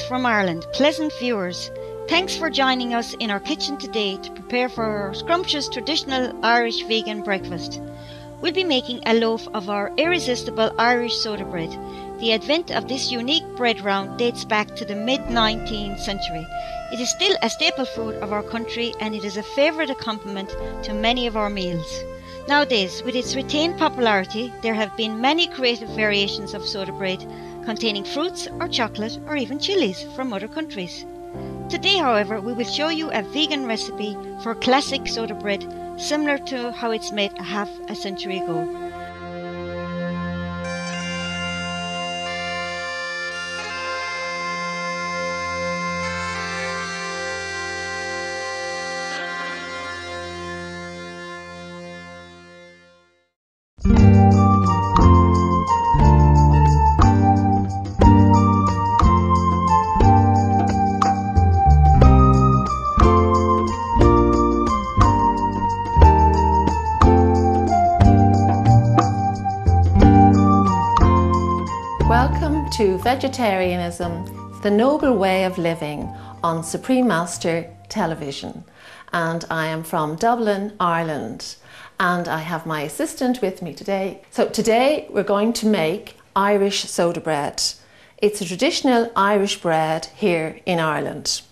from Ireland, pleasant viewers. Thanks for joining us in our kitchen today to prepare for our scrumptious traditional Irish vegan breakfast. We'll be making a loaf of our irresistible Irish soda bread. The advent of this unique bread round dates back to the mid-19th century. It is still a staple food of our country and it is a favourite accompaniment to many of our meals. Nowadays, with its retained popularity, there have been many creative variations of soda bread containing fruits or chocolate or even chilies from other countries. Today, however, we will show you a vegan recipe for classic soda bread similar to how it's made half a century ago. Welcome to Vegetarianism, the Noble Way of Living on Supreme Master Television. And I am from Dublin, Ireland. And I have my assistant with me today. So today we're going to make Irish soda bread. It's a traditional Irish bread here in Ireland.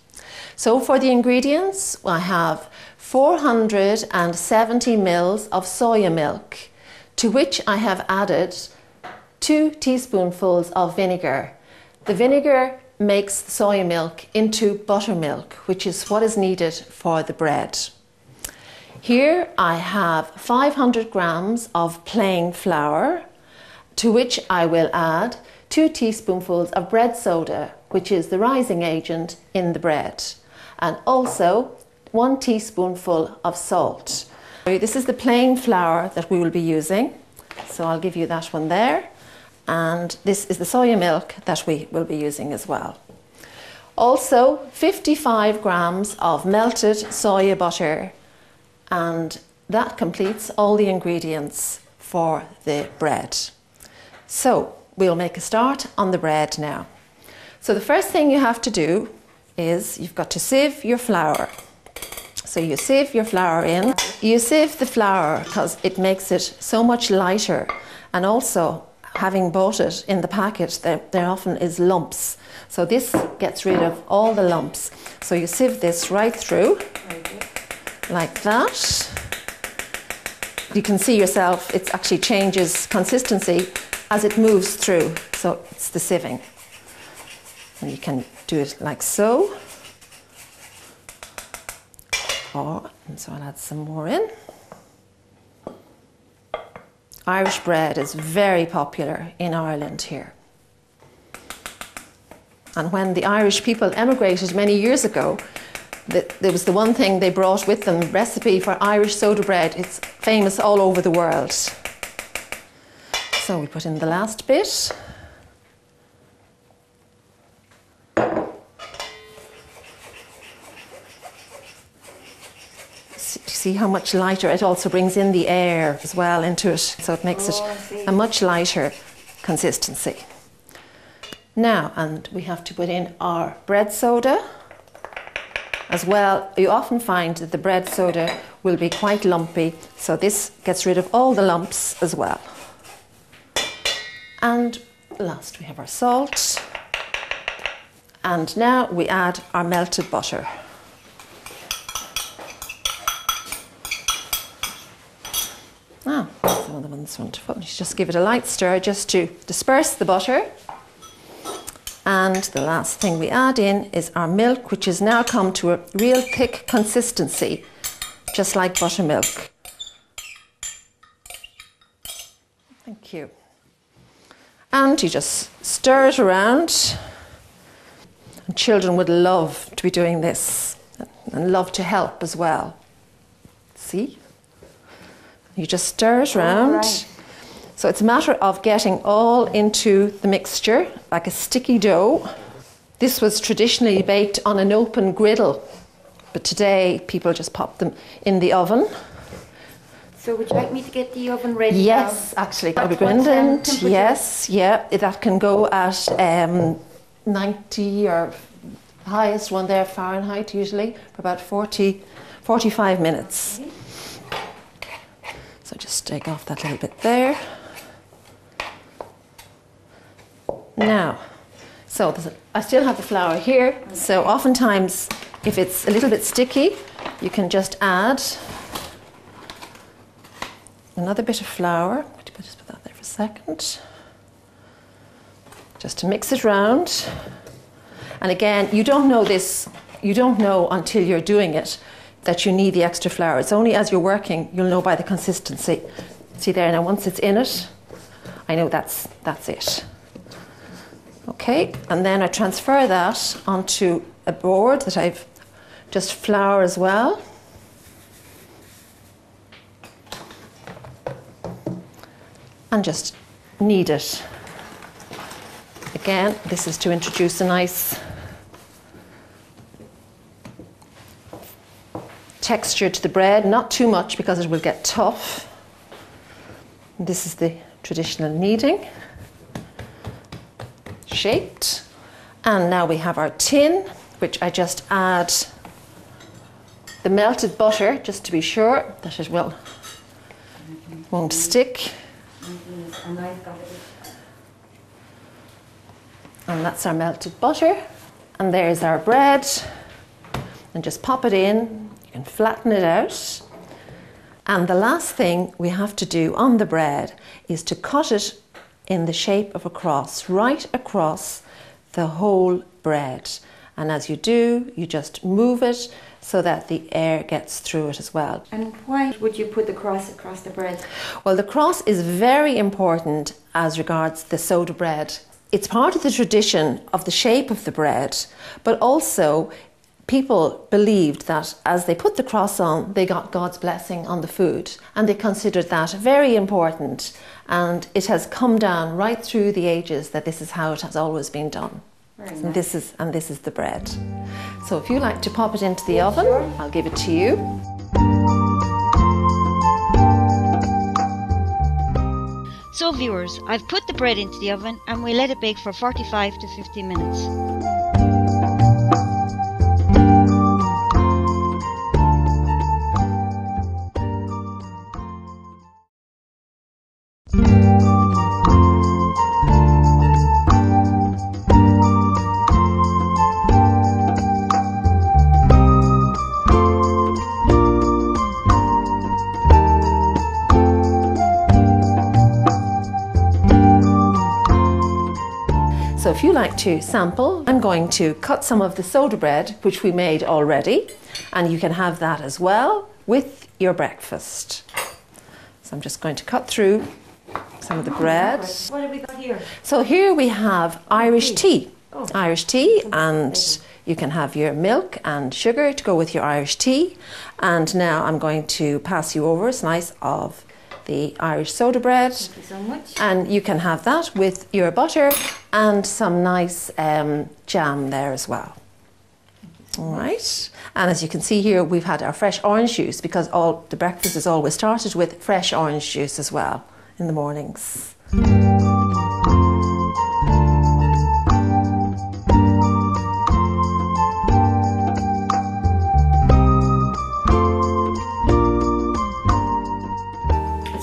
So for the ingredients, I have 470 ml of soya milk, to which I have added 2 teaspoonfuls of vinegar. The vinegar makes the soya milk into buttermilk, which is what is needed for the bread. Here I have 500 grams of plain flour, to which I will add 2 teaspoonfuls of bread soda, which is the rising agent in the bread, and also 1 teaspoonful of salt. This is the plain flour that we will be using, so I'll give you that one there. And this is the soya milk that we will be using as well. Also 55 grams of melted soya butter, and that completes all the ingredients for the bread. So we'll make a start on the bread now. So the first thing you have to do is you've got to sieve your flour. So you sieve your flour in. You sieve the flour because it makes it so much lighter, and also having bought it in the packet, there often is lumps. So this gets rid of all the lumps. So you sieve this right through, like that. You can see yourself, it actually changes consistency as it moves through. So it's the sieving. And you can do it like so. And so I'll add some more in. Irish bread is very popular in Ireland here. And when the Irish people emigrated many years ago, there was the one thing they brought with them, recipe for Irish soda bread. It's famous all over the world. So we put in the last bit. See how much lighter it also brings in the air as well into it, so it makes it a much lighter consistency. Now, and we have to put in our bread soda as well. You often find that the bread soda will be quite lumpy, so this gets rid of all the lumps as well. And last we have our salt, and now we add our melted butter. Some of the ones wonderful. You just give it a light stir just to disperse the butter. And the last thing we add in is our milk, which has now come to a real thick consistency, just like buttermilk. Thank you. And you just stir it around. And children would love to be doing this and love to help as well. See? You just stir it around. Right. So it's a matter of getting all into the mixture, like a sticky dough. This was traditionally baked on an open griddle, but today people just pop them in the oven. So would you like me to get the oven ready? Yes, now? Actually. Yes, yeah, that can go at 90 or highest one there, Fahrenheit usually, for about 45 minutes. Okay. So just take off that little bit there. Now, so I still have the flour here, so oftentimes if it's a little bit sticky, you can just add another bit of flour. Just put that there for a second. Just to mix it round. And again, you don't know this, you don't know until you're doing it that you need the extra flour. It's only as you're working, you'll know by the consistency. See there, now once it's in it, I know that's it. Okay, and then I transfer that onto a board that I've just flour as well. And just knead it. Again, this is to introduce a nice texture to the bread, not too much because it will get tough. This is the traditional kneading, shaped. And now we have our tin, which I just add the melted butter, just to be sure that it won't stick. And that's our melted butter. And there's our bread. And just pop it in. You can flatten it out. And the last thing we have to do on the bread is to cut it in the shape of a cross, right across the whole bread. And as you do, you just move it so that the air gets through it as well. And why would you put the cross across the bread? Well, the cross is very important as regards the soda bread. It's part of the tradition of the shape of the bread, but also people believed that as they put the cross on, they got God's blessing on the food, and they considered that very important. And it has come down right through the ages that this is how it has always been done. And this is the bread. So if you like to pop it into the oven, I'll give it to you. So viewers, I've put the bread into the oven and we let it bake for 45 to 50 minutes. So if you like to sample, I'm going to cut some of the soda bread, which we made already, and you can have that as well with your breakfast. So I'm just going to cut through some of the bread. What have we got here? So here we have Irish tea. Irish tea, and you can have your milk and sugar to go with your Irish tea. And now I'm going to pass you over a slice of the Irish soda bread. Thank you so much. And you can have that with your butter and some nice jam there as well. All right. And as you can see here, we've had our fresh orange juice because all the breakfast is always started with fresh orange juice as well in the mornings.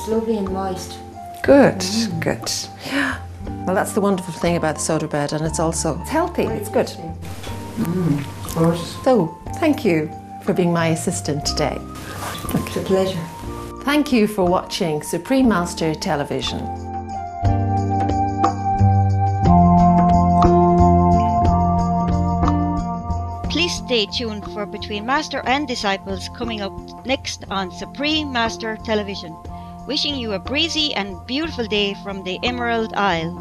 Lovely and moist. Good, good. Well, that's the wonderful thing about the soda bread, and it's healthy. It's good. So, thank you for being my assistant today. It's a pleasure. Thank you for watching Supreme Master Television. Please stay tuned for Between Master and Disciples coming up next on Supreme Master Television. Wishing you a breezy and beautiful day from the Emerald Isle.